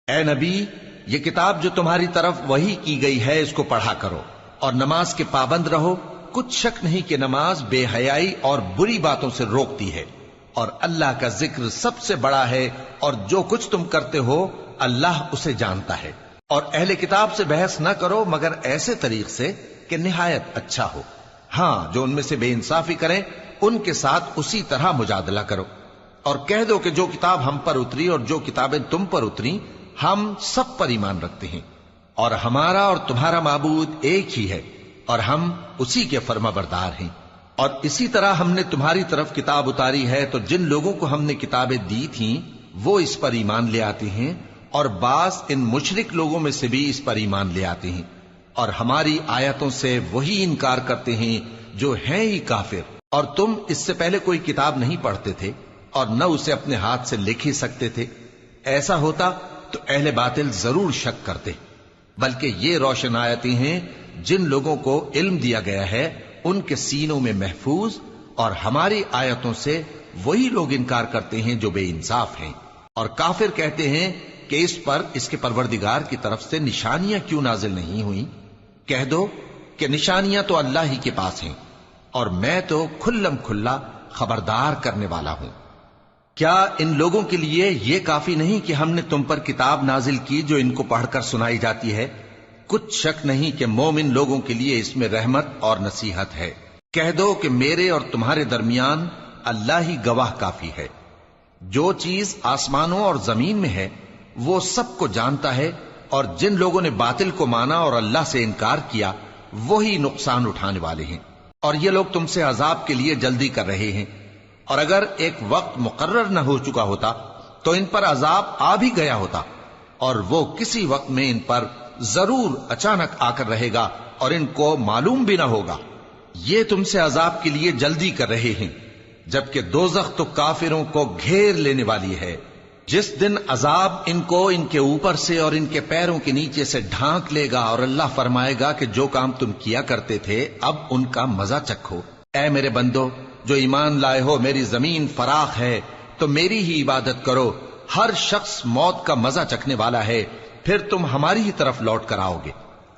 اے نبی، یہ کتاب جو تمہاری طرف وحی کی گئی ہے اس کو پڑھا کرو اور نماز کے پابند رہو۔ کچھ شک نہیں کہ نماز بے حیائی اور بری باتوں سے روکتی ہے، اور اللہ کا ذکر سب سے بڑا ہے، اور جو کچھ تم کرتے ہو اللہ اسے جانتا ہے۔ اور اہل کتاب سے بحث نہ کرو مگر ایسے طریق سے کہ نہایت اچھا ہو۔ ہاں، جو ان میں سے بے انصافی کریں ان کے ساتھ اسی طرح مجادلہ کرو، اور کہہ دو کہ جو کتاب ہم پر اتری اور جو کتابیں تم پر اتری ہم سب پر ایمان رکھتے ہیں، اور ہمارا اور تمہارا معبود ایک ہی ہے، اور ہم اسی کے فرما بردار ہیں۔ اور اسی طرح ہم نے تمہاری طرف کتاب اتاری ہے تو جن لوگوں کو ہم نے کتابیں دی تھیں وہ اس پر ایمان لے آتے ہیں، اور بعض ان مشرک لوگوں میں سے بھی اس پر ایمان لے آتے ہیں، اور ہماری آیتوں سے وہی انکار کرتے ہیں جو ہیں ہی کافر۔ اور تم اس سے پہلے کوئی کتاب نہیں پڑھتے تھے اور نہ اسے اپنے ہاتھ سے لکھ ہی سکتے تھے۔ ایسا ہوتا تو اہل باطل ضرور شک کرتے، بلکہ یہ روشن آیتیں ہیں جن لوگوں کو علم دیا گیا ہے ان کے سینوں میں محفوظ، اور ہماری آیتوں سے وہی لوگ انکار کرتے ہیں جو بے انصاف ہیں۔ اور کافر کہتے ہیں کہ اس پر اس کے پروردگار کی طرف سے نشانیاں کیوں نازل نہیں ہوئیں؟ کہہ دو کہ نشانیاں تو اللہ ہی کے پاس ہیں، اور میں تو کھلم کھلا خبردار کرنے والا ہوں۔ کیا ان لوگوں کے لیے یہ کافی نہیں کہ ہم نے تم پر کتاب نازل کی جو ان کو پڑھ کر سنائی جاتی ہے؟ کچھ شک نہیں کہ مومن لوگوں کے لیے اس میں رحمت اور نصیحت ہے۔ کہہ دو کہ میرے اور تمہارے درمیان اللہ ہی گواہ کافی ہے۔ جو چیز آسمانوں اور زمین میں ہے وہ سب کو جانتا ہے، اور جن لوگوں نے باطل کو مانا اور اللہ سے انکار کیا وہی نقصان اٹھانے والے ہیں۔ اور یہ لوگ تم سے عذاب کے لیے جلدی کر رہے ہیں، اور اگر ایک وقت مقرر نہ ہو چکا ہوتا تو ان پر عذاب آ بھی گیا ہوتا، اور وہ کسی وقت میں ان پر ضرور اچانک آ کر رہے گا اور ان کو معلوم بھی نہ ہوگا۔ یہ تم سے عذاب کے لیے جلدی کر رہے ہیں، جبکہ دوزخ تو کافروں کو گھیر لینے والی ہے۔ جس دن عذاب ان کو ان کے اوپر سے اور ان کے پیروں کے نیچے سے ڈھانک لے گا، اور اللہ فرمائے گا کہ جو کام تم کیا کرتے تھے اب ان کا مزہ چکھو۔ اے میرے بندو جو ایمان لائے ہو، میری زمین فراخ ہے تو میری ہی عبادت کرو۔ ہر شخص موت کا مزہ چکھنے والا ہے، پھر تم ہماری ہی طرف لوٹ کر آؤ گے۔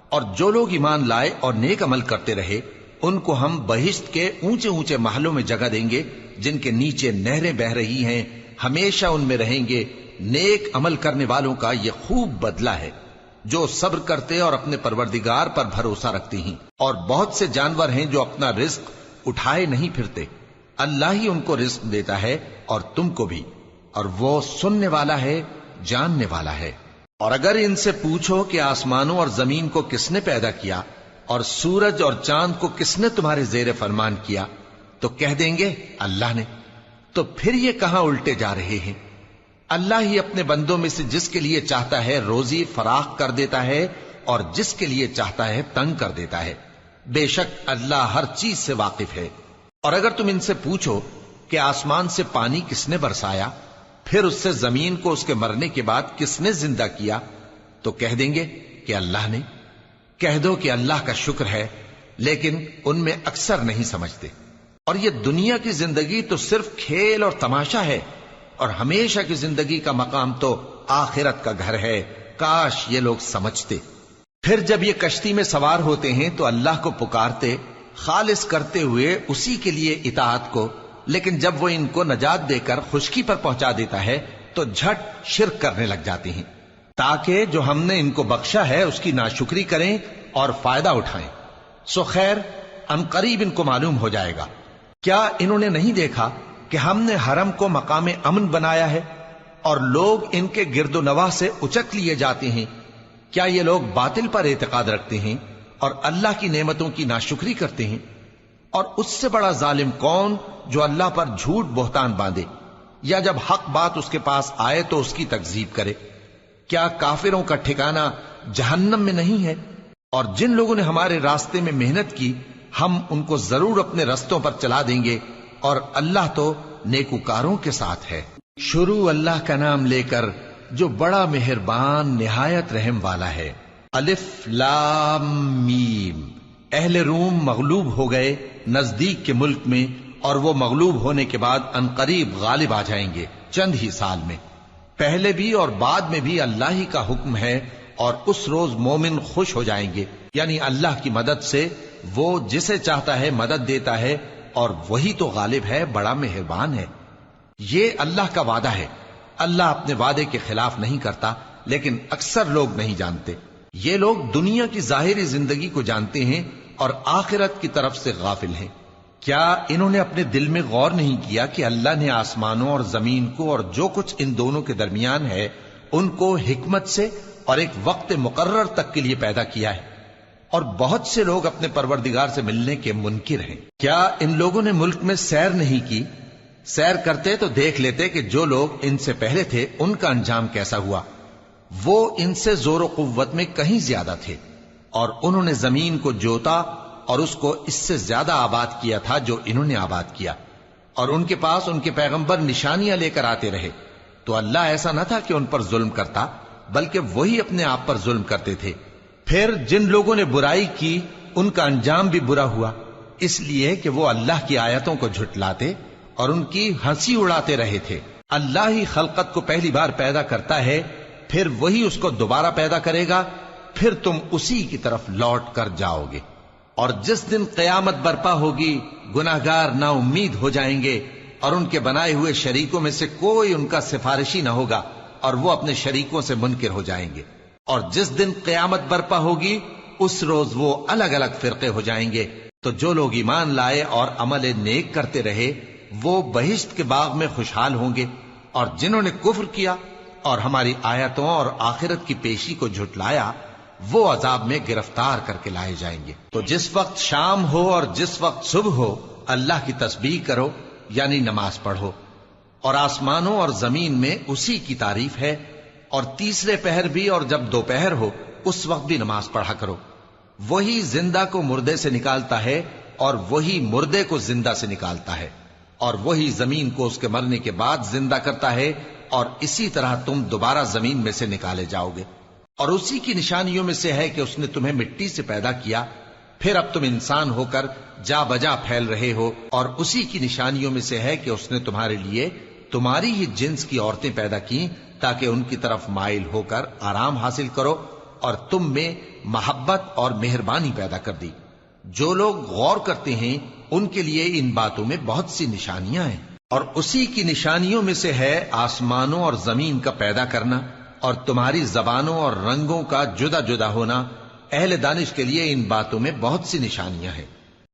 اور جو لوگ ایمان لائے اور نیک عمل کرتے رہے ان کو ہم بہشت کے اونچے اونچے محلوں میں جگہ دیں گے جن کے نیچے نہریں بہہ رہی ہیں، ہمیشہ ان میں رہیں گے۔ نیک عمل کرنے والوں کا یہ خوب بدلہ ہے جو صبر کرتے اور اپنے پروردگار پر بھروسہ رکھتے ہیں۔ اور بہت سے جانور ہیں جو اپنا رزق اٹھائے نہیں پھرتے، اللہ ہی ان کو رزق دیتا ہے اور تم کو بھی، اور وہ سننے والا ہے، جاننے والا ہے۔ اور اگر ان سے پوچھو کہ آسمانوں اور زمین کو کس نے پیدا کیا اور سورج اور چاند کو کس نے تمہارے زیر فرمان کیا تو کہہ دیں گے اللہ نے۔ تو پھر یہ کہاں الٹے جا رہے ہیں؟ اللہ ہی اپنے بندوں میں سے جس کے لیے چاہتا ہے روزی فراخ کر دیتا ہے اور جس کے لیے چاہتا ہے تنگ کر دیتا ہے۔ بے شک اللہ ہر چیز سے واقف ہے۔ اور اگر تم ان سے پوچھو کہ آسمان سے پانی کس نے برسایا، پھر اس سے زمین کو اس کے مرنے کے بعد کس نے زندہ کیا تو کہہ دیں گے کہ اللہ نے۔ کہہ دو کہ اللہ کا شکر ہے، لیکن ان میں اکثر نہیں سمجھتے۔ اور یہ دنیا کی زندگی تو صرف کھیل اور تماشا ہے، اور ہمیشہ کی زندگی کا مقام تو آخرت کا گھر ہے۔ کاش یہ لوگ سمجھتے۔ پھر جب یہ کشتی میں سوار ہوتے ہیں تو اللہ کو پکارتے خالص کرتے ہوئے اسی کے لیے اطاعت کو، لیکن جب وہ ان کو نجات دے کر خشکی پر پہنچا دیتا ہے تو جھٹ شرک کرنے لگ جاتے ہیں، تاکہ جو ہم نے ان کو بخشا ہے اس کی ناشکری کریں اور فائدہ اٹھائیں۔ سو خیر ان قریب ان کو معلوم ہو جائے گا۔ کیا انہوں نے نہیں دیکھا کہ ہم نے حرم کو مقام امن بنایا ہے اور لوگ ان کے گرد و نواح سے اچک لیے جاتے ہیں؟ کیا یہ لوگ باطل پر اعتقاد رکھتے ہیں اور اللہ کی نعمتوں کی ناشکری کرتے ہیں؟ اور اس سے بڑا ظالم کون جو اللہ پر جھوٹ بہتان باندھے، یا جب حق بات اس کے پاس آئے تو اس کی تکذیب کرے؟ کیا کافروں کا ٹھکانہ جہنم میں نہیں ہے؟ اور جن لوگوں نے ہمارے راستے میں محنت کی ہم ان کو ضرور اپنے رستوں پر چلا دیں گے، اور اللہ تو نیکوکاروں کے ساتھ ہے۔ شروع اللہ کا نام لے کر جو بڑا مہربان نہایت رحم والا ہے۔ الف لام میم۔ اہل روم مغلوب ہو گئے نزدیک کے ملک میں، اور وہ مغلوب ہونے کے بعد ان قریب غالب آ جائیں گے چند ہی سال میں۔ پہلے بھی اور بعد میں بھی اللہ ہی کا حکم ہے، اور اس روز مومن خوش ہو جائیں گے، یعنی اللہ کی مدد سے وہ جسے چاہتا ہے مدد دیتا ہے، اور وہی تو غالب ہے، بڑا مہربان ہے۔ یہ اللہ کا وعدہ ہے، اللہ اپنے وعدے کے خلاف نہیں کرتا، لیکن اکثر لوگ نہیں جانتے۔ یہ لوگ دنیا کی ظاہری زندگی کو جانتے ہیں اور آخرت کی طرف سے غافل ہیں۔ کیا انہوں نے اپنے دل میں غور نہیں کیا کہ اللہ نے آسمانوں اور زمین کو اور جو کچھ ان دونوں کے درمیان ہے ان کو حکمت سے اور ایک وقت مقرر تک کے لیے پیدا کیا ہے؟ اور بہت سے لوگ اپنے پروردگار سے ملنے کے منکر ہیں۔ کیا ان لوگوں نے ملک میں سیر نہیں کی؟ سیر کرتے تو دیکھ لیتے کہ جو لوگ ان سے پہلے تھے ان کا انجام کیسا ہوا۔ وہ ان سے زور و قوت میں کہیں زیادہ تھے، اور انہوں نے زمین کو جوتا اور اس کو اس سے زیادہ آباد کیا تھا جو انہوں نے آباد کیا، اور ان کے پاس ان کے پیغمبر نشانیاں لے کر آتے رہے، تو اللہ ایسا نہ تھا کہ ان پر ظلم کرتا، بلکہ وہی اپنے آپ پر ظلم کرتے تھے۔ پھر جن لوگوں نے برائی کی ان کا انجام بھی برا ہوا، اس لیے کہ وہ اللہ کی آیتوں کو جھٹلاتے اور ان کی ہنسی اڑاتے رہے تھے۔ اللہ ہی خلقت کو پہلی بار پیدا کرتا ہے، پھر وہی اس کو دوبارہ پیدا کرے گا، پھر تم اسی کی طرف لوٹ کر جاؤ گے۔ اور جس دن قیامت برپا ہوگی گناہگار نا امید ہو جائیں گے، اور ان کے بنائے ہوئے شریکوں میں سے کوئی ان کا سفارشی نہ ہوگا، اور وہ اپنے شریکوں سے منکر ہو جائیں گے۔ اور جس دن قیامت برپا ہوگی اس روز وہ الگ الگ فرقے ہو جائیں گے، تو جو لوگ ایمان لائے اور عمل نیک کرتے رہے وہ بہشت کے باغ میں خوشحال ہوں گے، اور جنہوں نے کفر کیا اور ہماری آیتوں اور آخرت کی پیشی کو جھٹلایا وہ عذاب میں گرفتار کر کے لائے جائیں گے۔ تو جس وقت شام ہو اور جس وقت صبح ہو اللہ کی تسبیح کرو، یعنی نماز پڑھو، اور آسمانوں اور زمین میں اسی کی تعریف ہے، اور تیسرے پہر بھی اور جب دوپہر ہو اس وقت بھی نماز پڑھا کرو۔ وہی زندہ کو مردے سے نکالتا ہے اور وہی مردے کو زندہ سے نکالتا ہے، اور وہی زمین کو اس کے مرنے کے بعد زندہ کرتا ہے، اور اسی طرح تم دوبارہ زمین میں سے نکالے جاؤ گے۔ اور اسی کی نشانیوں میں سے ہے کہ اس نے تمہیں مٹی سے پیدا کیا، پھر اب تم انسان ہو کر جا بجا پھیل رہے ہو، اور اسی کی نشانیوں میں سے ہے کہ اس نے تمہارے لیے تمہاری ہی جنس کی عورتیں پیدا کی تاکہ ان کی طرف مائل ہو کر آرام حاصل کرو، اور تم میں محبت اور مہربانی پیدا کر دی۔ جو لوگ غور کرتے ہیں ان کے لیے ان باتوں میں بہت سی نشانیاں ہیں۔ اور اسی کی نشانیوں میں سے ہے آسمانوں اور زمین کا پیدا کرنا، اور تمہاری زبانوں اور رنگوں کا جدا جدا ہونا۔ اہل دانش کے لیے ان باتوں میں بہت سی نشانیاں ہیں۔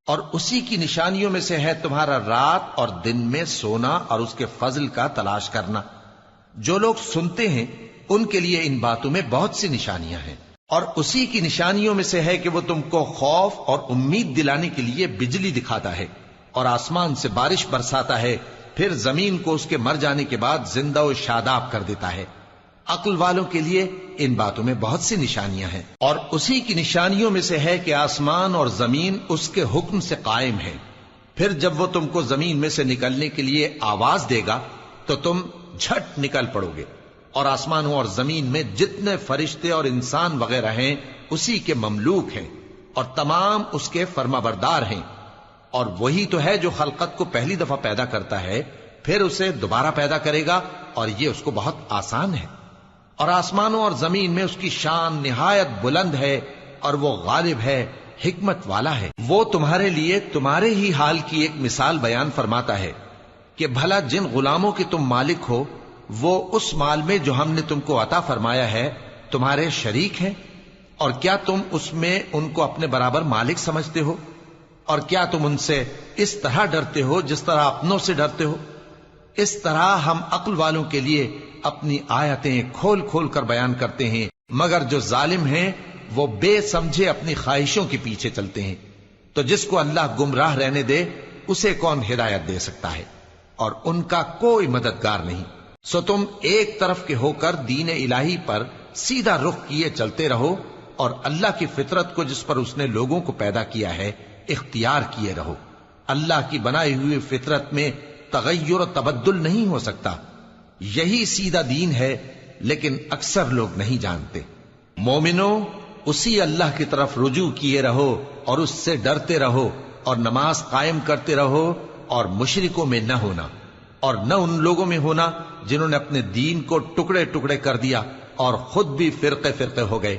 اور اسی کی نشانیوں میں سے ہے تمہارا رات اور دن میں سونا اور اس کے فضل کا تلاش کرنا۔ جو لوگ سنتے ہیں ان کے لیے ان باتوں میں بہت سی نشانیاں ہیں۔ اور اسی کی نشانیوں میں سے ہے کہ وہ تم کو خوف اور امید دلانے کے لیے بجلی دکھاتا ہے، اور آسمان سے بارش برساتا ہے، پھر زمین کو اس کے مر جانے کے بعد زندہ و شاداب کر دیتا ہے۔ عقل والوں کے لیے ان باتوں میں بہت سی نشانیاں ہیں۔ اور اسی کی نشانیوں میں سے ہے کہ آسمان اور زمین اس کے حکم سے قائم ہے، پھر جب وہ تم کو زمین میں سے نکلنے کے لیے آواز دے گا تو تم جھٹ نکل پڑو گے۔ اور آسمانوں اور زمین میں جتنے فرشتے اور انسان وغیرہ ہیں اسی کے مملوک ہیں، اور تمام اس کے فرما بردار ہیں۔ اور وہی تو ہے جو خلقت کو پہلی دفعہ پیدا کرتا ہے، پھر اسے دوبارہ پیدا کرے گا، اور یہ اس کو بہت آسان ہے۔ اور آسمانوں اور زمین میں اس کی شان نہایت بلند ہے، اور وہ غالب ہے، حکمت والا ہے۔ وہ تمہارے لیے تمہارے ہی حال کی ایک مثال بیان فرماتا ہے کہ بھلا جن غلاموں کے تم مالک ہو وہ اس مال میں جو ہم نے تم کو عطا فرمایا ہے تمہارے شریک ہیں، اور کیا تم اس میں ان کو اپنے برابر مالک سمجھتے ہو؟ اور کیا تم ان سے اس طرح ڈرتے ہو جس طرح اپنوں سے ڈرتے ہو؟ اس طرح ہم عقل والوں کے لیے اپنی آیتیں کھول کھول کر بیان کرتے ہیں، مگر جو ظالم ہیں وہ بے سمجھے اپنی خواہشوں کے پیچھے چلتے ہیں۔ تو جس کو اللہ گمراہ رہنے دے اسے کون ہدایت دے سکتا ہے، اور ان کا کوئی مددگار نہیں۔ سو تم ایک طرف کے ہو کر دین الہی پر سیدھا رخ کیے چلتے رہو، اور اللہ کی فطرت کو جس پر اس نے لوگوں کو پیدا کیا ہے اختیار کیے رہو۔ اللہ کی بنائی ہوئی فطرت میں تغیر و تبدل نہیں ہو سکتا، یہی سیدھا دین ہے، لیکن اکثر لوگ نہیں جانتے۔ مومنو، اسی اللہ کی طرف رجوع کیے رہو اور اس سے ڈرتے رہو، اور نماز قائم کرتے رہو، اور مشرکوں میں نہ ہونا، اور نہ ان لوگوں میں ہونا جنہوں نے اپنے دین کو ٹکڑے ٹکڑے کر دیا اور خود بھی فرقے فرقے ہو گئے۔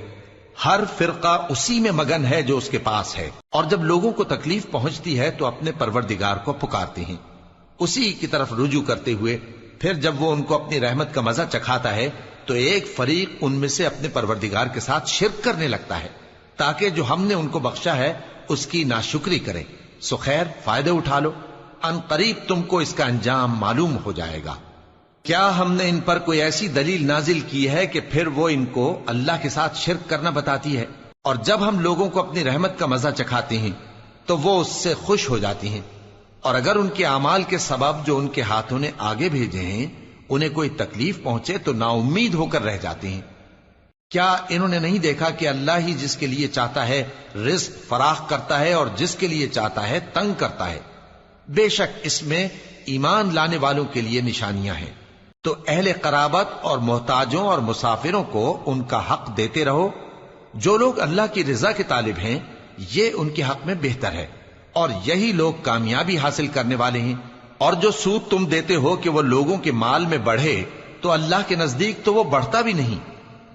ہر فرقہ اسی میں مگن ہے جو اس کے پاس ہے، اور جب لوگوں کو تکلیف پہنچتی ہے تو اپنے پروردگار کو پکارتے ہیں، اسی کی طرف رجوع کرتے ہوئے پھر جب وہ ان کو اپنی رحمت کا مزہ چکھاتا ہے تو ایک فریق ان میں سے اپنے پروردگار کے ساتھ شرک کرنے لگتا ہے تاکہ جو ہم نے ان کو بخشا ہے اس کی ناشکری کریں۔ سو خیر، فائدے اٹھا لو، ان قریب تم کو اس کا انجام معلوم ہو جائے گا۔ کیا ہم نے ان پر کوئی ایسی دلیل نازل کی ہے کہ پھر وہ ان کو اللہ کے ساتھ شرک کرنا بتاتی ہے؟ اور جب ہم لوگوں کو اپنی رحمت کا مزہ چکھاتے ہیں تو وہ اس سے خوش ہو جاتی ہیں، اور اگر ان کے اعمال کے سبب جو ان کے ہاتھوں نے آگے بھیجے ہیں انہیں کوئی تکلیف پہنچے تو نا امید ہو کر رہ جاتے ہیں۔ کیا انہوں نے نہیں دیکھا کہ اللہ ہی جس کے لیے چاہتا ہے رزق فراخ کرتا ہے اور جس کے لیے چاہتا ہے تنگ کرتا ہے؟ بے شک اس میں ایمان لانے والوں کے لیے نشانیاں ہیں۔ تو اہل قرابت اور محتاجوں اور مسافروں کو ان کا حق دیتے رہو۔ جو لوگ اللہ کی رضا کے طالب ہیں یہ ان کے حق میں بہتر ہے، اور یہی لوگ کامیابی حاصل کرنے والے ہیں۔ اور جو سود تم دیتے ہو کہ وہ لوگوں کے مال میں بڑھے تو اللہ کے نزدیک تو وہ بڑھتا بھی نہیں،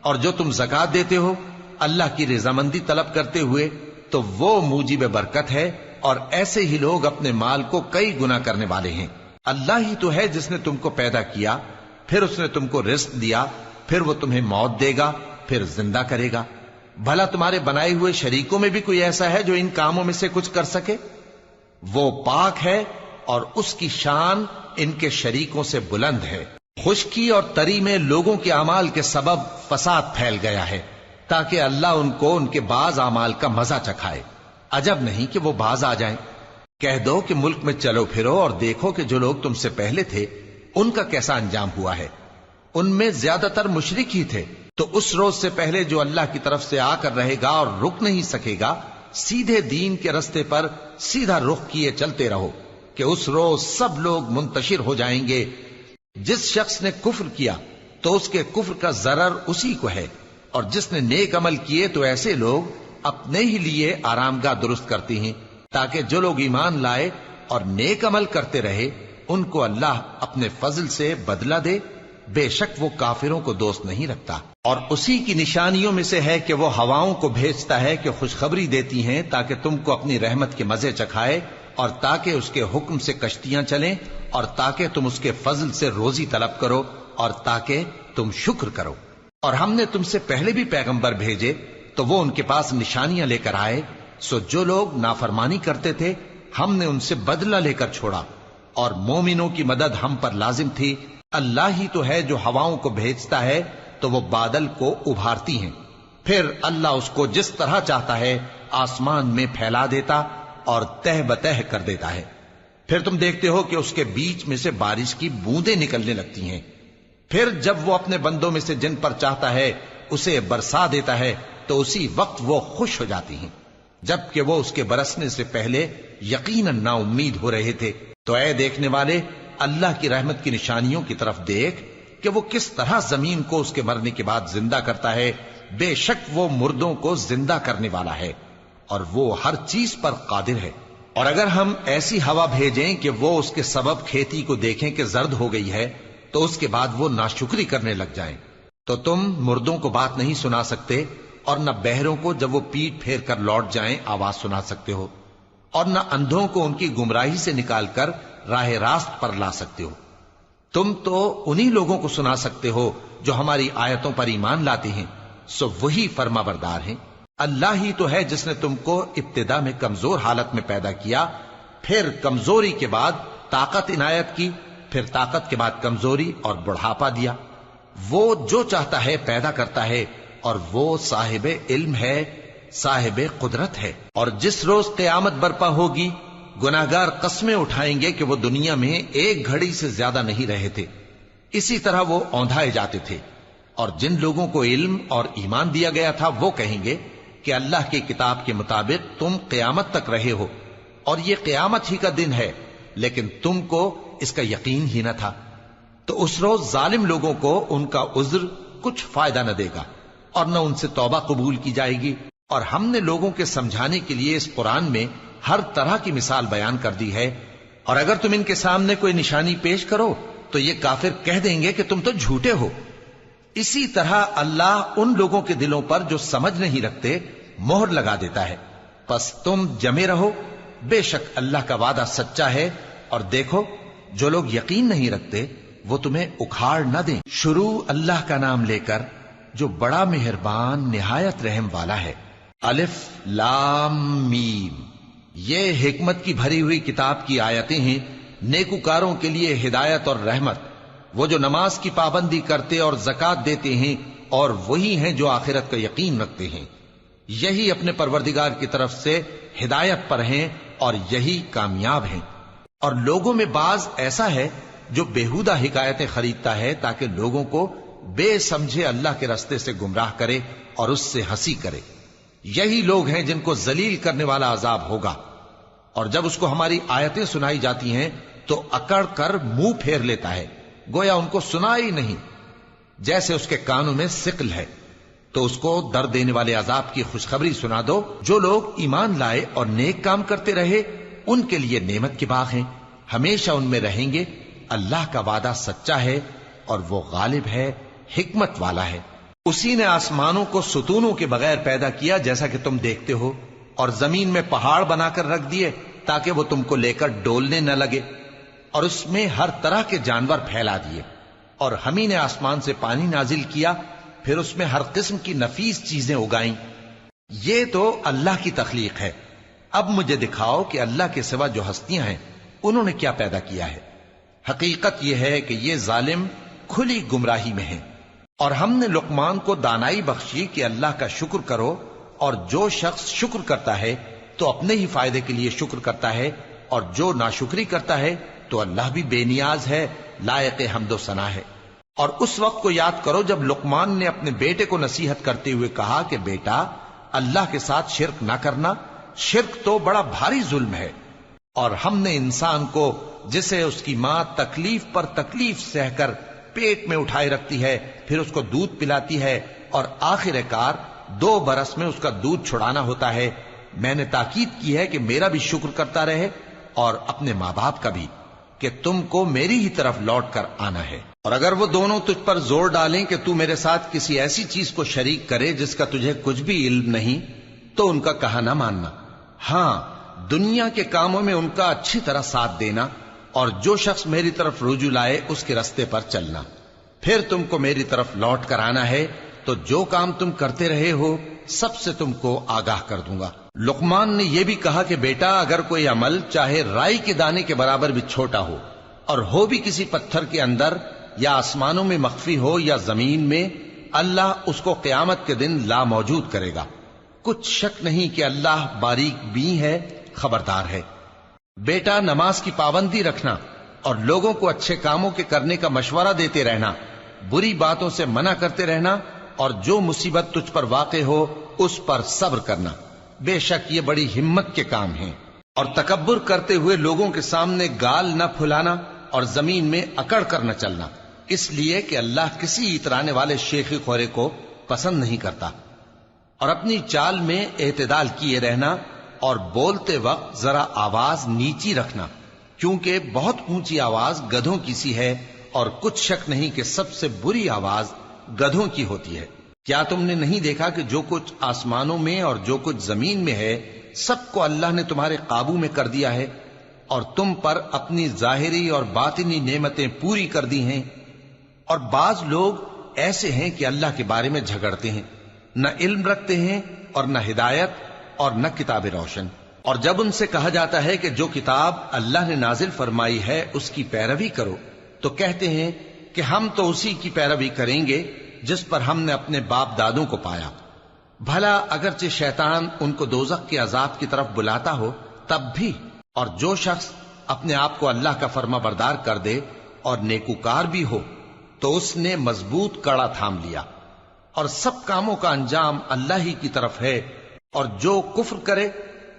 اور جو تم زکوٰۃ دیتے ہو اللہ کی رضامندی طلب کرتے ہوئے تو وہ موجب برکت ہے، اور ایسے ہی لوگ اپنے مال کو کئی گنا کرنے والے ہیں۔ اللہ ہی تو ہے جس نے تم کو پیدا کیا، پھر اس نے تم کو رزق دیا، پھر وہ تمہیں موت دے گا، پھر زندہ کرے گا۔ بھلا تمہارے بنائے ہوئے شریکوں میں بھی کوئی ایسا ہے جو ان کاموں میں سے کچھ کر سکے؟ وہ پاک ہے اور اس کی شان ان کے شریکوں سے بلند ہے۔ خشکی اور تری میں لوگوں کے اعمال کے سبب فساد پھیل گیا ہے تاکہ اللہ ان کو ان کے بعض اعمال کا مزہ چکھائے۔ عجب نہیں کہ وہ باز آ جائیں۔ کہہ دو کہ ملک میں چلو پھرو اور دیکھو کہ جو لوگ تم سے پہلے تھے ان کا کیسا انجام ہوا ہے۔ ان میں زیادہ تر مشرک ہی تھے۔ تو اس روز سے پہلے جو اللہ کی طرف سے آ کر رہے گا اور رک نہیں سکے گا، سیدھے دین کے رستے پر سیدھا رخ کیے چلتے رہو کہ اس روز سب لوگ منتشر ہو جائیں گے۔ جس شخص نے کفر کیا تو اس کے کفر کا ضرر اسی کو ہے، اور جس نے نیک عمل کیے تو ایسے لوگ اپنے ہی لیے آرامگاہ درست کرتے ہیں تاکہ جو لوگ ایمان لائے اور نیک عمل کرتے رہے ان کو اللہ اپنے فضل سے بدلہ دے۔ بے شک وہ کافروں کو دوست نہیں رکھتا۔ اور اسی کی نشانیوں میں سے ہے کہ وہ ہواؤں کو بھیجتا ہے کہ خوشخبری دیتی ہیں تاکہ تم کو اپنی رحمت کے مزے چکھائے، اور تاکہ اس کے حکم سے کشتیاں چلیں، اور تاکہ تم اس کے فضل سے روزی طلب کرو، اور تاکہ تم شکر کرو۔ اور ہم نے تم سے پہلے بھی پیغمبر بھیجے تو وہ ان کے پاس نشانیاں لے کر آئے، سو جو لوگ نافرمانی کرتے تھے ہم نے ان سے بدلہ لے کر چھوڑا، اور مومنوں کی مدد ہم پر لازم تھی۔ اللہ ہی تو ہے جو ہواؤں کو بھیجتا ہے تو وہ بادل کو ابھارتی ہیں، پھر اللہ اس کو جس طرح چاہتا ہے آسمان میں پھیلا دیتا اور تہ بتہ کر دیتا ہے۔ پھر تم دیکھتے ہو کہ اس کے بیچ میں سے بارش کی بوندیں نکلنے لگتی ہیں، پھر جب وہ اپنے بندوں میں سے جن پر چاہتا ہے اسے برسا دیتا ہے تو اسی وقت وہ خوش ہو جاتی ہیں، جبکہ وہ اس کے برسنے سے پہلے یقیناً نا امید ہو رہے تھے۔ تو اے دیکھنے والے، اللہ کی رحمت کی نشانیوں کی طرف دیکھ کہ وہ کس طرح زمین کو اس کے مرنے کے بعد زندہ کرتا ہے۔ بے شک وہ مردوں کو زندہ کرنے والا ہے اور وہ ہر چیز پر قادر ہے۔ اور اگر ہم ایسی ہوا بھیجیں کہ وہ اس کے سبب کھیتی کو دیکھیں کہ زرد ہو گئی ہے تو اس کے بعد وہ ناشکری کرنے لگ جائیں، تو تم مردوں کو بات نہیں سنا سکتے، اور نہ بہروں کو جب وہ پیٹ پھیر کر لوٹ جائیں آواز سنا سکتے ہو، اور نہ اندھوں کو ان کی گمراہی سے نکال کر راہ راست پر لا سکتے ہو۔ تم تو انہی لوگوں کو سنا سکتے ہو جو ہماری آیتوں پر ایمان لاتے ہیں، سو وہی فرما بردار ہیں۔ اللہ ہی تو ہے جس نے تم کو ابتدا میں کمزور حالت میں پیدا کیا، پھر کمزوری کے بعد طاقت عنایت کی، پھر طاقت کے بعد کمزوری اور بڑھاپا دیا۔ وہ جو چاہتا ہے پیدا کرتا ہے، اور وہ صاحب علم ہے، صاحب قدرت ہے۔ اور جس روز قیامت برپا ہوگی گناہگار قسمیں اٹھائیں گے کہ وہ دنیا میں ایک گھڑی سے زیادہ نہیں رہے تھے، اسی طرح وہ اوندھائے جاتے تھے۔ اور جن لوگوں کو علم اور ایمان دیا گیا تھا وہ کہیں گے کہ اللہ کی کتاب کے مطابق تم قیامت تک رہے ہو، اور یہ قیامت ہی کا دن ہے، لیکن تم کو اس کا یقین ہی نہ تھا۔ تو اس روز ظالم لوگوں کو ان کا عذر کچھ فائدہ نہ دے گا، اور نہ ان سے توبہ قبول کی جائے گی۔ اور ہم نے لوگوں کے سمجھانے کے لیے اس قرآن میں ہر طرح کی مثال بیان کر دی ہے اور اگر تم ان کے سامنے کوئی نشانی پیش کرو تو یہ کافر کہہ دیں گے کہ تم تو جھوٹے ہو۔ اسی طرح اللہ ان لوگوں کے دلوں پر جو سمجھ نہیں رکھتے مہر لگا دیتا ہے۔ پس تم جمے رہو، بے شک اللہ کا وعدہ سچا ہے، اور دیکھو جو لوگ یقین نہیں رکھتے وہ تمہیں اکھاڑ نہ دیں۔ شروع اللہ کا نام لے کر جو بڑا مہربان نہایت رحم والا ہے۔ الف لام میم، یہ حکمت کی بھری ہوئی کتاب کی آیتیں ہیں، نیکوکاروں کے لیے ہدایت اور رحمت، وہ جو نماز کی پابندی کرتے اور زکوٰۃ دیتے ہیں، اور وہی ہیں جو آخرت کا یقین رکھتے ہیں، یہی اپنے پروردگار کی طرف سے ہدایت پر ہیں اور یہی کامیاب ہیں۔ اور لوگوں میں بعض ایسا ہے جو بیہودہ حکایتیں خریدتا ہے تاکہ لوگوں کو بے سمجھے اللہ کے رستے سے گمراہ کرے اور اس سے ہنسی کرے۔ یہی لوگ ہیں جن کو ذلیل کرنے والا عذاب ہوگا، اور جب اس کو ہماری آیتیں سنائی جاتی ہیں تو اکڑ کر منہ پھیر لیتا ہے، گویا ان کو سنا ہی نہیں، جیسے اس کے کانوں میں ثقل ہے۔ تو اس کو درد دینے والے عذاب کی خوشخبری سنا دو۔ جو لوگ ایمان لائے اور نیک کام کرتے رہے ان کے لیے نعمت کے باغ ہیں، ہمیشہ ان میں رہیں گے۔ اللہ کا وعدہ سچا ہے اور وہ غالب ہے، حکمت والا ہے۔ اسی نے آسمانوں کو ستونوں کے بغیر پیدا کیا جیسا کہ تم دیکھتے ہو، اور زمین میں پہاڑ بنا کر رکھ دیے تاکہ وہ تم کو لے کر ڈولنے نہ لگے، اور اس میں ہر طرح کے جانور پھیلا دیے، اور ہم ہی نے آسمان سے پانی نازل کیا، پھر اس میں ہر قسم کی نفیس چیزیں اگائیں۔ یہ تو اللہ کی تخلیق ہے۔ اب مجھے دکھاؤ کہ اللہ کے سوا جو ہستیاں ہیں انہوں نے کیا پیدا کیا ہے۔ حقیقت یہ ہے کہ یہ ظالم کھلی گمراہی میں ہیں۔ اور ہم نے لقمان کو دانائی بخشی کہ اللہ کا شکر کرو، اور جو شخص شکر کرتا ہے تو اپنے ہی فائدے کے لیے شکر کرتا ہے، اور جو ناشکری کرتا ہے تو اللہ بھی بے نیاز ہے، لائق حمد و ثنا ہے۔ اور اس وقت کو یاد کرو جب لقمان نے اپنے بیٹے کو نصیحت کرتے ہوئے کہا کہ بیٹا، اللہ کے ساتھ شرک نہ کرنا، شرک تو بڑا بھاری ظلم ہے۔ اور ہم نے انسان کو جسے اس کی ماں تکلیف پر تکلیف سہ کر پیٹ میں اٹھائے رکھتی ہے، پھر اس کو دودھ پلاتی ہے، اور آخر کار 2 برس میں اس کا دودھ چھڑانا ہوتا ہے، میں نے تاکید کی ہے کہ میرا بھی شکر کرتا رہے اور اپنے ماں باپ کا بھی، کہ تم کو میری ہی طرف لوٹ کر آنا ہے۔ اور اگر وہ دونوں تجھ پر زور ڈالیں کہ تو میرے ساتھ کسی ایسی چیز کو شریک کرے جس کا تجھے کچھ بھی علم نہیں، تو ان کا کہا نہ ماننا۔ ہاں، دنیا کے کاموں میں ان کا اچھی طرح ساتھ دینا، اور جو شخص میری طرف رجوع لائے اس کے رستے پر چلنا۔ پھر تم کو میری طرف لوٹ کر آنا ہے، تو جو کام تم کرتے رہے ہو سب سے تم کو آگاہ کر دوں گا۔ لقمان نے یہ بھی کہا کہ بیٹا، اگر کوئی عمل چاہے رائی کے دانے کے برابر بھی چھوٹا ہو، اور ہو بھی کسی پتھر کے اندر یا آسمانوں میں مخفی ہو یا زمین میں، اللہ اس کو قیامت کے دن لا موجود کرے گا۔ کچھ شک نہیں کہ اللہ باریک بین ہے، خبردار ہے۔ بیٹا، نماز کی پابندی رکھنا اور لوگوں کو اچھے کاموں کے کرنے کا مشورہ دیتے رہنا، بری باتوں سے منع کرتے رہنا، اور جو مصیبت تجھ پر واقع ہو اس پر صبر کرنا، بے شک یہ بڑی ہمت کے کام ہیں۔ اور تکبر کرتے ہوئے لوگوں کے سامنے گال نہ پھلانا اور زمین میں اکڑ کر نہ چلنا، اس لیے کہ اللہ کسی اترانے والے شیخی خورے کو پسند نہیں کرتا۔ اور اپنی چال میں اعتدال کیے رہنا، اور بولتے وقت ذرا آواز نیچی رکھنا، کیونکہ بہت اونچی آواز گدھوں کی سی ہے، اور کچھ شک نہیں کہ سب سے بری آواز گدھوں کی ہوتی ہے۔ کیا تم نے نہیں دیکھا کہ جو کچھ آسمانوں میں اور جو کچھ زمین میں ہے سب کو اللہ نے تمہارے قابو میں کر دیا ہے، اور تم پر اپنی ظاہری اور باطنی نعمتیں پوری کر دی ہیں۔ اور بعض لوگ ایسے ہیں کہ اللہ کے بارے میں جھگڑتے ہیں، نہ علم رکھتے ہیں اور نہ ہدایت اور نہ کتاب روشن۔ اور جب ان سے کہا جاتا ہے کہ جو کتاب اللہ نے نازل فرمائی ہے اس کی پیروی کرو، تو کہتے ہیں کہ ہم تو اسی کی پیروی کریں گے جس پر ہم نے اپنے باپ دادوں کو پایا۔ بھلا اگرچہ شیطان ان کو دوزخ کے عذاب کی طرف بلاتا ہو تب بھی۔ اور جو شخص اپنے آپ کو اللہ کا فرما بردار کر دے اور نیکوکار بھی ہو تو اس نے مضبوط کڑا تھام لیا، اور سب کاموں کا انجام اللہ ہی کی طرف ہے۔ اور جو کفر کرے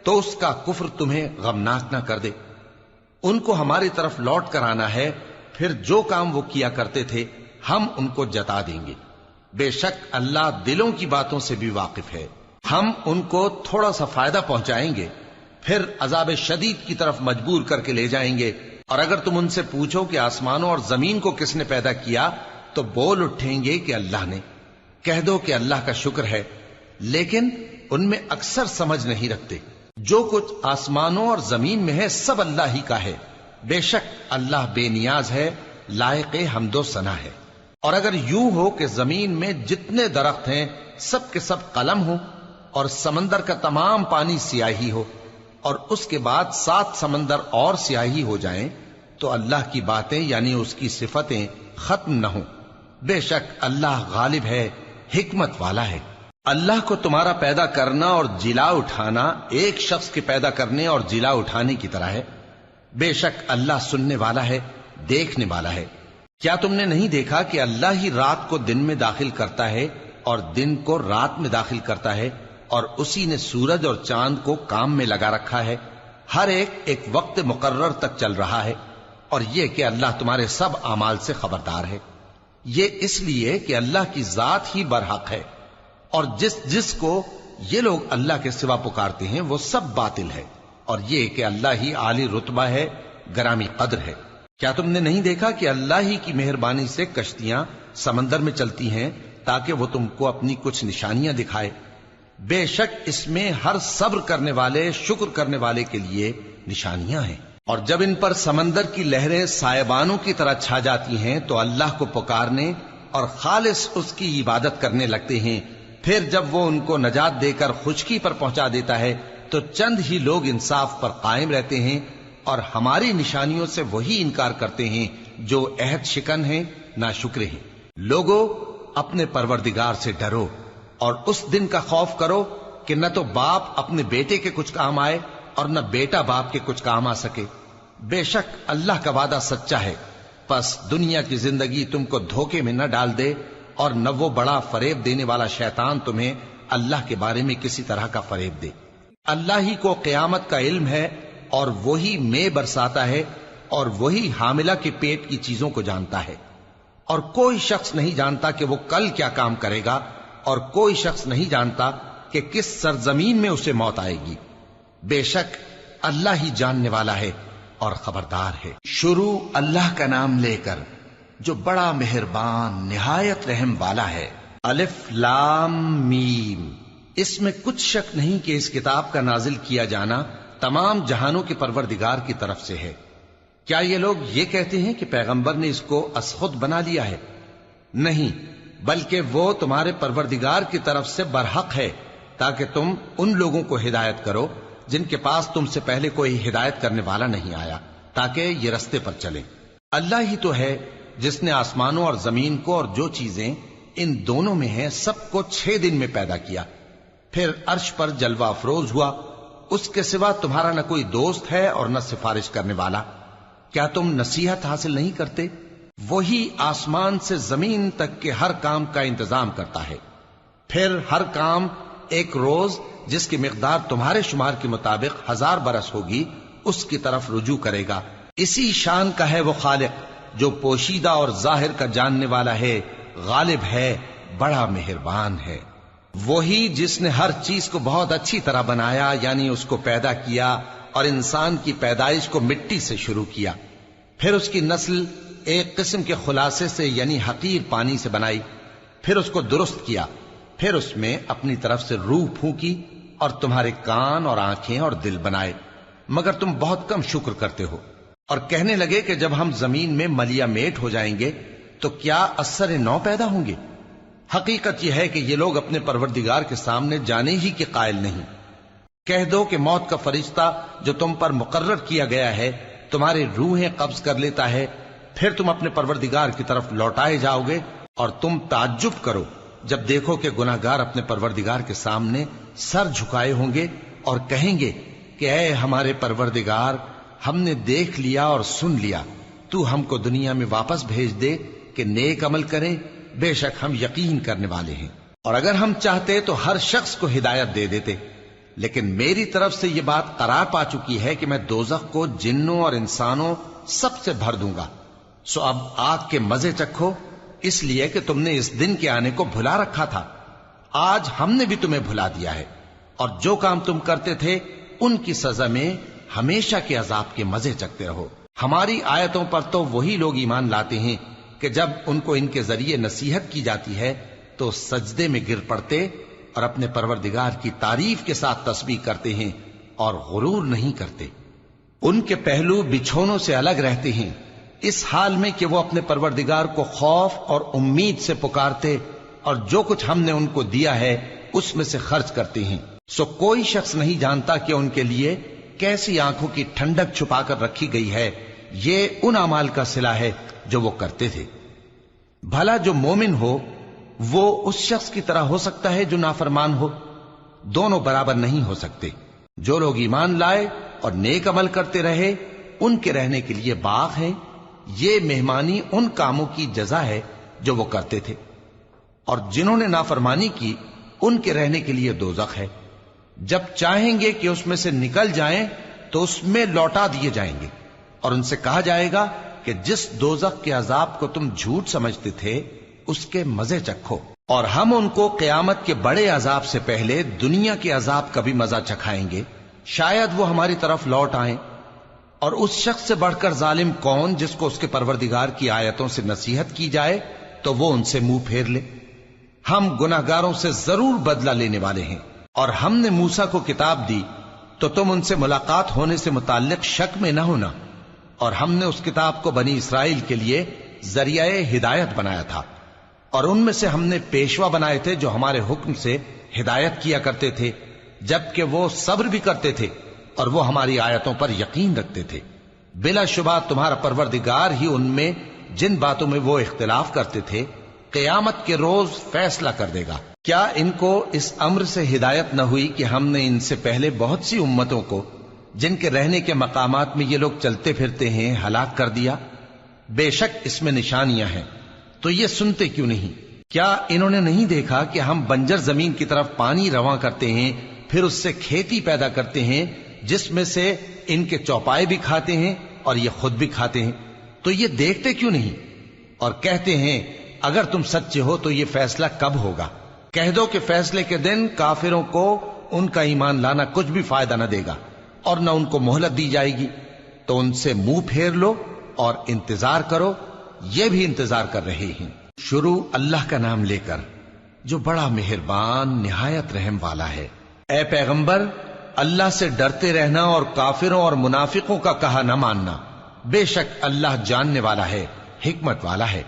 تو اس کا کفر تمہیں غمناک نہ کر دے۔ ان کو ہماری طرف لوٹ کر آنا ہے، پھر جو کام وہ کیا کرتے تھے ہم ان کو جتا دیں گے۔ بے شک اللہ دلوں کی باتوں سے بھی واقف ہے۔ ہم ان کو تھوڑا سا فائدہ پہنچائیں گے، پھر عذاب شدید کی طرف مجبور کر کے لے جائیں گے۔ اور اگر تم ان سے پوچھو کہ آسمانوں اور زمین کو کس نے پیدا کیا تو بول اٹھیں گے کہ اللہ نے۔ کہہ دو کہ اللہ کا شکر ہے، لیکن ان میں اکثر سمجھ نہیں رکھتے۔ جو کچھ آسمانوں اور زمین میں ہے سب اللہ ہی کا ہے، بے شک اللہ بے نیاز ہے، لائق حمد و ثنا ہے۔ اور اگر یوں ہو کہ زمین میں جتنے درخت ہیں سب کے سب قلم ہو، اور سمندر کا تمام پانی سیاہی ہو، اور اس کے بعد 7 سمندر اور سیاہی ہو جائیں، تو اللہ کی باتیں یعنی اس کی صفتیں ختم نہ ہوں۔ بے شک اللہ غالب ہے، حکمت والا ہے۔ اللہ کو تمہارا پیدا کرنا اور جلا اٹھانا ایک شخص کے پیدا کرنے اور جلا اٹھانے کی طرح ہے۔ بے شک اللہ سننے والا ہے، دیکھنے والا ہے۔ کیا تم نے نہیں دیکھا کہ اللہ ہی رات کو دن میں داخل کرتا ہے اور دن کو رات میں داخل کرتا ہے، اور اسی نے سورج اور چاند کو کام میں لگا رکھا ہے، ہر ایک وقت مقرر تک چل رہا ہے، اور یہ کہ اللہ تمہارے سب اعمال سے خبردار ہے۔ یہ اس لیے کہ اللہ کی ذات ہی برحق ہے، اور جس کو یہ لوگ اللہ کے سوا پکارتے ہیں وہ سب باطل ہے، اور یہ کہ اللہ ہی عالی رتبہ ہے، گرامی قدر ہے۔ کیا تم نے نہیں دیکھا کہ اللہ ہی کی مہربانی سے کشتیاں سمندر میں چلتی ہیں تاکہ وہ تم کو اپنی کچھ نشانیاں دکھائے؟ بے شک اس میں ہر صبر کرنے والے، شکر کرنے والے کے لیے نشانیاں ہیں۔ اور جب ان پر سمندر کی لہریں سائبانوں کی طرح چھا جاتی ہیں تو اللہ کو پکارنے اور خالص اس کی عبادت کرنے لگتے ہیں، پھر جب وہ ان کو نجات دے کر خشکی پر پہنچا دیتا ہے تو چند ہی لوگ انصاف پر قائم رہتے ہیں، اور ہماری نشانیوں سے وہی انکار کرتے ہیں جو عہد شکن ہیں، ناشکرے ہیں۔ لوگو اپنے پروردگار سے ڈرو اور اس دن کا خوف کرو کہ نہ تو باپ اپنے بیٹے کے کچھ کام آئے اور نہ بیٹا باپ کے کچھ کام آ سکے۔ بے شک اللہ کا وعدہ سچا ہے، پس دنیا کی زندگی تم کو دھوکے میں نہ ڈال دے، اور نہ وہ بڑا فریب دینے والا شیطان تمہیں اللہ کے بارے میں کسی طرح کا فریب دے۔ اللہ ہی کو قیامت کا علم ہے، اور وہی میں برساتا ہے، اور وہی حاملہ کے پیٹ کی چیزوں کو جانتا ہے، اور کوئی شخص نہیں جانتا کہ وہ کل کیا کام کرے گا، اور کوئی شخص نہیں جانتا کہ کس سرزمین میں اسے موت آئے گی۔ بے شک اللہ ہی جاننے والا ہے اور خبردار ہے۔ شروع اللہ کا نام لے کر جو بڑا مہربان نہایت رحم والا ہے۔ الف لام میم۔ اس میں کچھ شک نہیں کہ اس کتاب کا نازل کیا جانا تمام جہانوں کے پروردگار کی طرف سے ہے۔ کیا یہ لوگ یہ کہتے ہیں کہ پیغمبر نے اس کو از خود بنا لیا ہے؟ نہیں، بلکہ وہ تمہارے پروردگار کی طرف سے برحق ہے، تاکہ تم ان لوگوں کو ہدایت کرو جن کے پاس تم سے پہلے کوئی ہدایت کرنے والا نہیں آیا، تاکہ یہ رستے پر چلیں۔ اللہ ہی تو ہے جس نے آسمانوں اور زمین کو اور جو چیزیں ان دونوں میں ہیں سب کو 6 دن میں پیدا کیا، پھر عرش پر جلوہ افروز ہوا۔ اس کے سوا تمہارا نہ کوئی دوست ہے اور نہ سفارش کرنے والا۔ کیا تم نصیحت حاصل نہیں کرتے؟ وہی آسمان سے زمین تک کے ہر کام کا انتظام کرتا ہے، پھر ہر کام ایک روز جس کی مقدار تمہارے شمار کے مطابق 1000 برس ہوگی اس کی طرف رجوع کرے گا۔ اسی شان کا ہے وہ خالق جو پوشیدہ اور ظاہر کا جاننے والا ہے، غالب ہے، بڑا مہربان ہے۔ وہی جس نے ہر چیز کو بہت اچھی طرح بنایا، یعنی اس کو پیدا کیا، اور انسان کی پیدائش کو مٹی سے شروع کیا، پھر اس کی نسل ایک قسم کے خلاصے سے یعنی حقیر پانی سے بنائی، پھر اس کو درست کیا، پھر اس میں اپنی طرف سے روح پھونکی، اور تمہارے کان اور آنکھیں اور دل بنائے، مگر تم بہت کم شکر کرتے ہو۔ اور کہنے لگے کہ جب ہم زمین میں ملیا میٹ ہو جائیں گے تو کیا اثر نو پیدا ہوں گے؟ حقیقت یہ ہے کہ یہ لوگ اپنے پروردگار کے سامنے جانے ہی کے قائل نہیں۔ کہہ دو کہ موت کا فرشتہ جو تم پر مقرر کیا گیا ہے تمہاری روحیں قبض کر لیتا ہے، پھر تم اپنے پروردگار کی طرف لوٹائے جاؤ گے، اور تم تعجب کرو جب دیکھو کہ گناہگار اپنے پروردگار کے سامنے سر جھکائے ہوں گے اور کہیں گے کہ اے ہمارے پروردگار، ہم نے دیکھ لیا اور سن لیا، تو ہم کو دنیا میں واپس بھیج دے کہ نیک عمل کریں، بے شک ہم یقین کرنے والے ہیں۔ اور اگر ہم چاہتے تو ہر شخص کو ہدایت دے دیتے، لیکن میری طرف سے یہ بات قرار پا چکی ہے کہ میں دوزخ کو جنوں اور انسانوں سب سے بھر دوں گا، سو اب آگ کے مزے چکھو، اس لیے کہ تم نے اس دن کے آنے کو بھلا رکھا تھا۔ آج ہم نے بھی تمہیں بھلا دیا ہے، اور جو کام تم کرتے تھے ان کی سزا میں ہمیشہ کے عذاب کے مزے چکھتے رہو۔ ہماری آیتوں پر تو وہی لوگ ایمان لاتے ہیں کہ جب ان کو ان کے ذریعے نصیحت کی جاتی ہے تو سجدے میں گر پڑتے اور اپنے پروردگار کی تعریف کے ساتھ تسبیح کرتے ہیں اور غرور نہیں کرتے۔ ان کے پہلو بچھونوں سے الگ رہتے ہیں، اس حال میں کہ وہ اپنے پروردگار کو خوف اور امید سے پکارتے اور جو کچھ ہم نے ان کو دیا ہے اس میں سے خرچ کرتے ہیں۔ سو کوئی شخص نہیں جانتا کہ ان کے لیے کیسی آنکھوں کی ٹھنڈک چھپا کر رکھی گئی ہے، یہ ان اعمال کا صلہ ہے جو وہ کرتے تھے۔ بھلا جو مومن ہو وہ اس شخص کی طرح ہو سکتا ہے جو نافرمان ہو؟ دونوں برابر نہیں ہو سکتے۔ جو لوگ ایمان لائے اور نیک عمل کرتے رہے ان کے رہنے کے لیے باغ ہیں، یہ مہمانی ان کاموں کی جزا ہے جو وہ کرتے تھے، اور جنہوں نے نافرمانی کی ان کے رہنے کے لیے دوزخ ہے، جب چاہیں گے کہ اس میں سے نکل جائیں تو اس میں لوٹا دیے جائیں گے، اور ان سے کہا جائے گا کہ جس دوزخ کے عذاب کو تم جھوٹ سمجھتے تھے اس کے مزے چکھو، اور ہم ان کو قیامت کے بڑے عذاب سے پہلے دنیا کے عذاب کا بھی مزہ چکھائیں گے، شاید وہ ہماری طرف لوٹ آئیں۔ اور اس شخص سے بڑھ کر ظالم کون جس کو اس کے پروردگار کی آیتوں سے نصیحت کی جائے تو وہ ان سے منہ پھیر لے۔ ہم گناہگاروں سے ضرور بدلہ لینے والے ہیں، اور ہم نے موسیٰ کو کتاب دی تو تم ان سے ملاقات ہونے سے متعلق شک میں نہ ہونا، اور ہم نے اس کتاب کو بنی اسرائیل کے لیے ذریعہ ہدایت بنایا تھا، اور ان میں سے ہم نے پیشوا بنائے تھے جو ہمارے حکم سے ہدایت کیا کرتے تھے، جبکہ وہ صبر بھی کرتے تھے اور وہ ہماری آیتوں پر یقین رکھتے تھے۔ بلا شبہ تمہارا پروردگار ہی ان میں جن باتوں میں وہ اختلاف کرتے تھے قیامت کے روز فیصلہ کر دے گا۔ کیا ان کو اس امر سے ہدایت نہ ہوئی کہ ہم نے ان سے پہلے بہت سی امتوں کو جن کے رہنے کے مقامات میں یہ لوگ چلتے پھرتے ہیں ہلاک کر دیا؟ بے شک اس میں نشانیاں ہیں، تو یہ سنتے کیوں نہیں؟ کیا انہوں نے نہیں دیکھا کہ ہم بنجر زمین کی طرف پانی رواں کرتے ہیں، پھر اس سے کھیتی پیدا کرتے ہیں جس میں سے ان کے چوپائے بھی کھاتے ہیں اور یہ خود بھی کھاتے ہیں؟ تو یہ دیکھتے کیوں نہیں؟ اور کہتے ہیں اگر تم سچے ہو تو یہ فیصلہ کب ہوگا؟ کہہ دو کہ فیصلے کے دن کافروں کو ان کا ایمان لانا کچھ بھی فائدہ نہ دے گا اور نہ ان کو مہلت دی جائے گی، تو ان سے منہ پھیر لو اور انتظار کرو، یہ بھی انتظار کر رہے ہیں۔ شروع اللہ کا نام لے کر جو بڑا مہربان نہایت رحم والا ہے۔ اے پیغمبر، اللہ سے ڈرتے رہنا اور کافروں اور منافقوں کا کہا نہ ماننا، بے شک اللہ جاننے والا ہے، حکمت والا ہے۔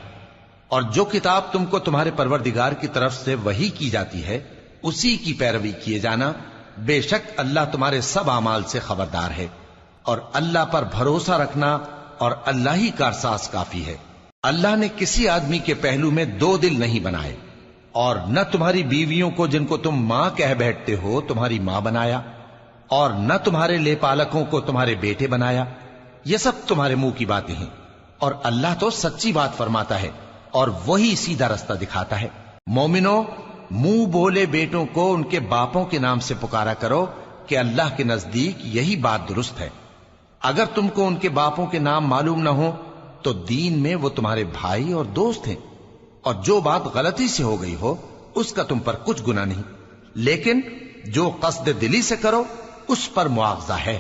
اور جو کتاب تم کو تمہارے پروردگار کی طرف سے وحی کی جاتی ہے اسی کی پیروی کیے جانا، بے شک اللہ تمہارے سب اعمال سے خبردار ہے، اور اللہ پر بھروسہ رکھنا اور اللہ ہی کارساز کافی ہے۔ اللہ نے کسی آدمی کے پہلو میں دو دل نہیں بنائے، اور نہ تمہاری بیویوں کو جن کو تم ماں کہہ بیٹھتے ہو تمہاری ماں بنایا، اور نہ تمہارے لے پالکوں کو تمہارے بیٹے بنایا، یہ سب تمہارے منہ کی باتیں ہیں، اور اللہ تو سچی بات فرماتا ہے اور وہی سیدھا رستہ دکھاتا ہے۔ مومنو، منہ بولے بیٹوں کو ان کے باپوں کے نام سے پکارا کرو کہ اللہ کے نزدیک یہی بات درست ہے۔ اگر تم کو ان کے باپوں کے نام معلوم نہ ہو تو دین میں وہ تمہارے بھائی اور دوست ہیں، اور جو بات غلطی سے ہو گئی ہو اس کا تم پر کچھ گناہ نہیں، لیکن جو قصد دلی سے کرو اس پر معاوضہ ہے،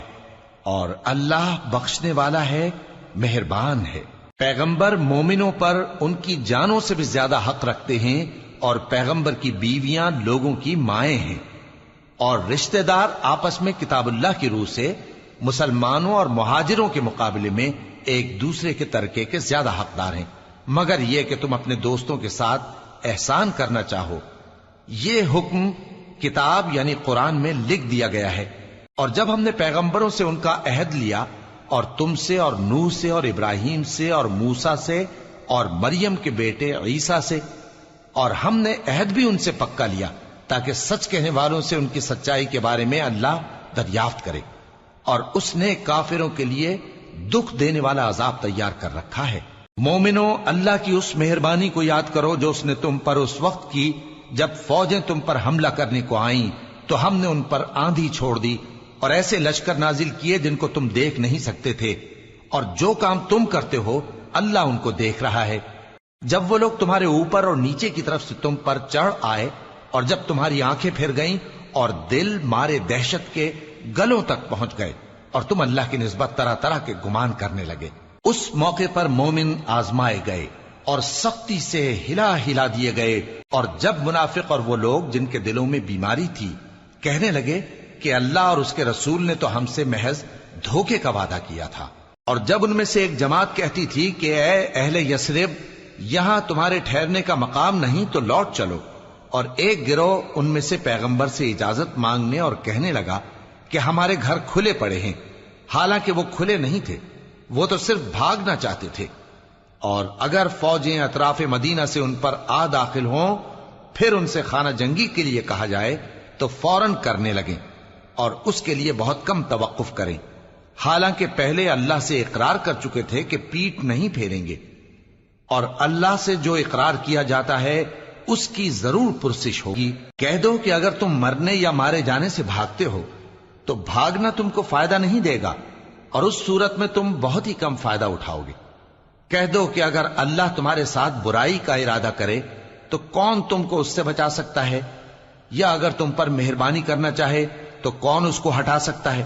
اور اللہ بخشنے والا ہے، مہربان ہے۔ پیغمبر مومنوں پر ان کی جانوں سے بھی زیادہ حق رکھتے ہیں، اور پیغمبر کی بیویاں لوگوں کی مائیں ہیں، اور رشتہ دار آپس میں کتاب اللہ کی روح سے مسلمانوں اور مہاجروں کے مقابلے میں ایک دوسرے کے ترکے کے زیادہ حقدار ہیں، مگر یہ کہ تم اپنے دوستوں کے ساتھ احسان کرنا چاہو۔ یہ حکم کتاب یعنی قرآن میں لکھ دیا گیا ہے، اور جب ہم نے پیغمبروں سے ان کا عہد لیا، اور تم سے اور نوح سے اور ابراہیم سے اور موسیٰ سے اور مریم کے بیٹے عیسیٰ سے، اور ہم نے عہد بھی ان سے پکا لیا تاکہ سچ کہنے والوں سے ان کی سچائی کے بارے میں اللہ دریافت کرے، اور اس نے کافروں کے لیے دکھ دینے والا عذاب تیار کر رکھا ہے۔ مومنو، اللہ کی اس مہربانی کو یاد کرو جو اس نے تم پر اس وقت کی جب فوجیں تم پر حملہ کرنے کو آئیں تو ہم نے ان پر آندھی چھوڑ دی اور ایسے لشکر نازل کیے جن کو تم دیکھ نہیں سکتے تھے، اور جو کام تم کرتے ہو اللہ ان کو دیکھ رہا ہے۔ جب وہ لوگ تمہارے اوپر اور نیچے کی طرف سے تم پر چڑھ آئے، اور جب تمہاری آنکھیں پھر گئیں اور دل مارے دہشت کے گلوں تک پہنچ گئے اور تم اللہ کی نسبت طرح طرح کے گمان کرنے لگے۔ اس موقع پر مومن آزمائے گئے اور سختی سے ہلا ہلا دیے گئے، اور جب منافق اور وہ لوگ جن کے دلوں میں بیماری تھی کہنے لگے کہ اللہ اور اس کے رسول نے تو ہم سے محض دھوکے کا وعدہ کیا تھا، اور جب ان میں سے ایک جماعت کہتی تھی کہ اے اہل یثرب، یہاں تمہارے ٹھہرنے کا مقام نہیں تو لوٹ چلو، اور ایک گروہ ان میں سے پیغمبر سے اجازت مانگنے اور کہنے لگا کہ ہمارے گھر کھلے پڑے ہیں، حالانکہ وہ کھلے نہیں تھے، وہ تو صرف بھاگنا چاہتے تھے، اور اگر فوجیں اطراف مدینہ سے ان پر آ داخل ہوں پھر ان سے خانہ جنگی کے لیے کہا جائے تو فوراً کرنے لگیں، اور اس کے لیے بہت کم توقف کریں، حالانکہ پہلے اللہ سے اقرار کر چکے تھے کہ پیٹ نہیں پھیریں گے، اور اللہ سے جو اقرار کیا جاتا ہے اس کی ضرور پرسش ہوگی۔ کہہ دو کہ اگر تم مرنے یا مارے جانے سے بھاگتے ہو تو بھاگنا تم کو فائدہ نہیں دے گا، اور اس صورت میں تم بہت ہی کم فائدہ اٹھاؤ گے۔ کہہ دو کہ اگر اللہ تمہارے ساتھ برائی کا ارادہ کرے تو کون تم کو اس سے بچا سکتا ہے، یا اگر تم پر مہربانی کرنا چاہے تو کون اس کو ہٹا سکتا ہے؟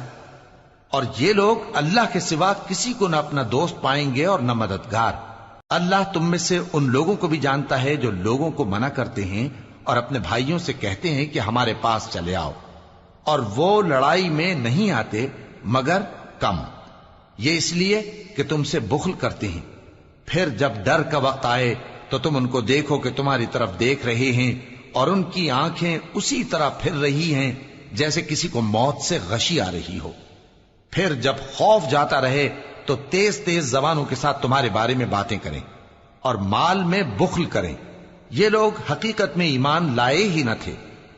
اور یہ لوگ اللہ کے سوا کسی کو نہ اپنا دوست پائیں گے اور نہ مددگار۔ اللہ تم میں سے ان لوگوں کو بھی جانتا ہے جو لوگوں کو منع کرتے ہیں اور اپنے بھائیوں سے کہتے ہیں کہ ہمارے پاس چلے آؤ، اور وہ لڑائی میں نہیں آتے مگر کم، یہ اس لیے کہ تم سے بخل کرتے ہیں۔ پھر جب ڈر کا وقت آئے تو تم ان کو دیکھو کہ تمہاری طرف دیکھ رہے ہیں، اور ان کی آنکھیں اسی طرح پھر رہی ہیں جیسے کسی کو موت سے غشی آ رہی ہو۔ پھر جب خوف جاتا رہے تو تیز تیز زبانوں کے ساتھ تمہارے بارے میں باتیں کریں اور مال میں بخل کریں۔ یہ لوگ حقیقت میں ایمان لائے ہی نہ تھے،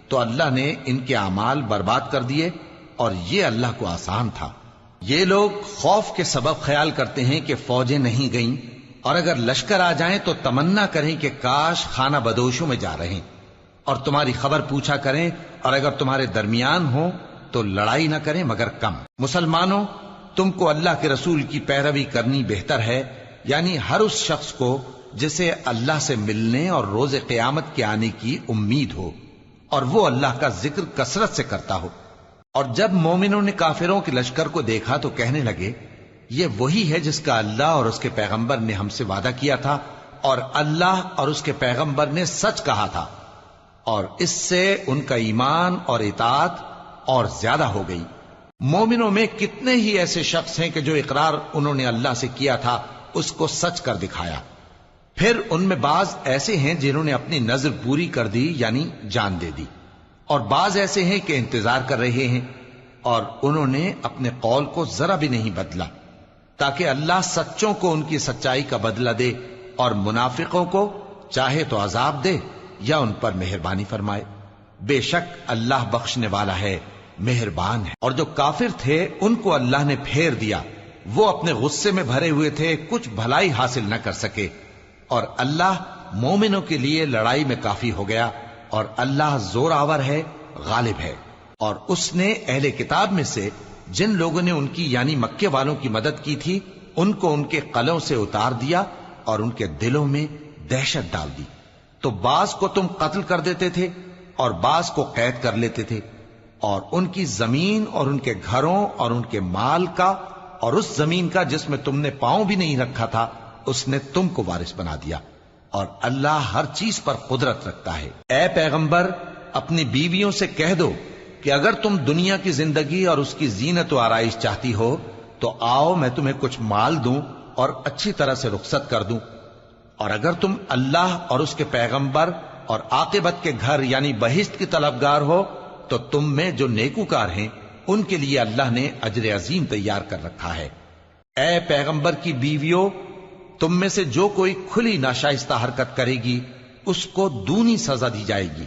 تو اللہ نے ان کے اعمال برباد کر دیے، اور یہ اللہ کو آسان تھا۔ یہ لوگ خوف کے سبب خیال کرتے ہیں کہ فوجیں نہیں گئیں، اور اگر لشکر آ جائیں تو تمنا کریں کہ کاش خانہ بدوشوں میں جا رہے، اور تمہاری خبر پوچھا کریں، اور اگر تمہارے درمیان ہوں تو لڑائی نہ کریں مگر کم۔ مسلمانوں، تم کو اللہ کے رسول کی پیروی کرنی بہتر ہے، یعنی ہر اس شخص کو جسے اللہ سے ملنے اور روز قیامت کے آنے کی امید ہو، اور وہ اللہ کا ذکر کثرت سے کرتا ہو۔ اور جب مومنوں نے کافروں کے لشکر کو دیکھا تو کہنے لگے یہ وہی ہے جس کا اللہ اور اس کے پیغمبر نے ہم سے وعدہ کیا تھا، اور اللہ اور اس کے پیغمبر نے سچ کہا تھا، اور اس سے ان کا ایمان اور اطاعت اور زیادہ ہو گئی۔ مومنوں میں کتنے ہی ایسے شخص ہیں کہ جو اقرار انہوں نے اللہ سے کیا تھا اس کو سچ کر دکھایا، پھر ان میں بعض ایسے ہیں جنہوں نے اپنی نظر پوری کر دی یعنی جان دے دی، اور بعض ایسے ہیں کہ انتظار کر رہے ہیں، اور انہوں نے اپنے قول کو ذرا بھی نہیں بدلا، تاکہ اللہ سچوں کو ان کی سچائی کا بدلہ دے، اور منافقوں کو چاہے تو عذاب دے یا ان پر مہربانی فرمائے۔ بے شک اللہ بخشنے والا ہے، مہربان ہے۔ اور جو کافر تھے ان کو اللہ نے پھیر دیا، وہ اپنے غصے میں بھرے ہوئے تھے، کچھ بھلائی حاصل نہ کر سکے، اور اللہ مومنوں کے لیے لڑائی میں کافی ہو گیا، اور اللہ زور آور ہے، غالب ہے۔ اور اس نے اہل کتاب میں سے جن لوگوں نے ان کی یعنی مکے والوں کی مدد کی تھی ان کو ان کے قلعوں سے اتار دیا اور ان کے دلوں میں دہشت ڈال دی، تو بعض کو تم قتل کر دیتے تھے اور بعض کو قید کر لیتے تھے، اور ان کی زمین اور ان کے گھروں اور ان کے مال کا اور اس زمین کا جس میں تم نے پاؤں بھی نہیں رکھا تھا اس نے تم کو وارث بنا دیا، اور اللہ ہر چیز پر قدرت رکھتا ہے۔ اے پیغمبر، اپنی بیویوں سے کہہ دو کہ اگر تم دنیا کی زندگی اور اس کی زینت و آرائش چاہتی ہو تو آؤ میں تمہیں کچھ مال دوں اور اچھی طرح سے رخصت کر دوں، اور اگر تم اللہ اور اس کے پیغمبر اور عاقبت کے گھر یعنی بہشت کی طلبگار ہو تو تم میں جو نیکوکار ہیں ان کے لیے اللہ نے اجر عظیم تیار کر رکھا ہے۔ اے پیغمبر کی بیویوں، تم میں سے جو کوئی کھلی ناشائستہ حرکت کرے گی اس کو دونی سزا دی جائے گی،